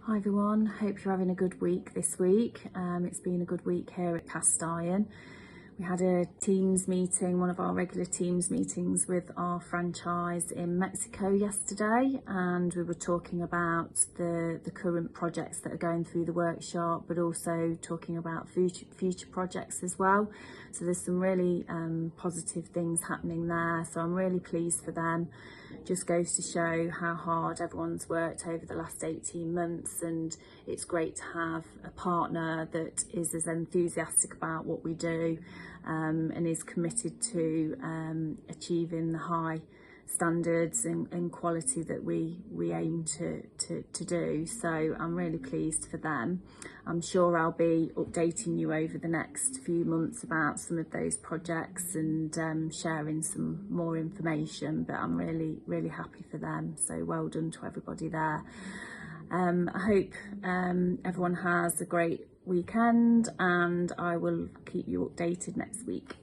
Hi everyone, hope you're having a good week this week. It's been a good week here at Cast Iron. We had a Teams meeting, one of our regular Teams meetings with our franchise in Mexico yesterday, and we were talking about the current projects that are going through the workshop, but also talking about future projects as well. So there's some really positive things happening there, so I'm really pleased for them. Just goes to show how hard everyone's worked over the last 18 months, and it's great to have a partner that is as enthusiastic about what we do and is committed to achieving the high standards and quality that we aim to do. So I'm really pleased for them. I'm sure I'll be updating you over the next few months about some of those projects and sharing some more information, but I'm really happy for them, so well done to everybody there. I hope everyone has a great weekend, and I will keep you updated next week.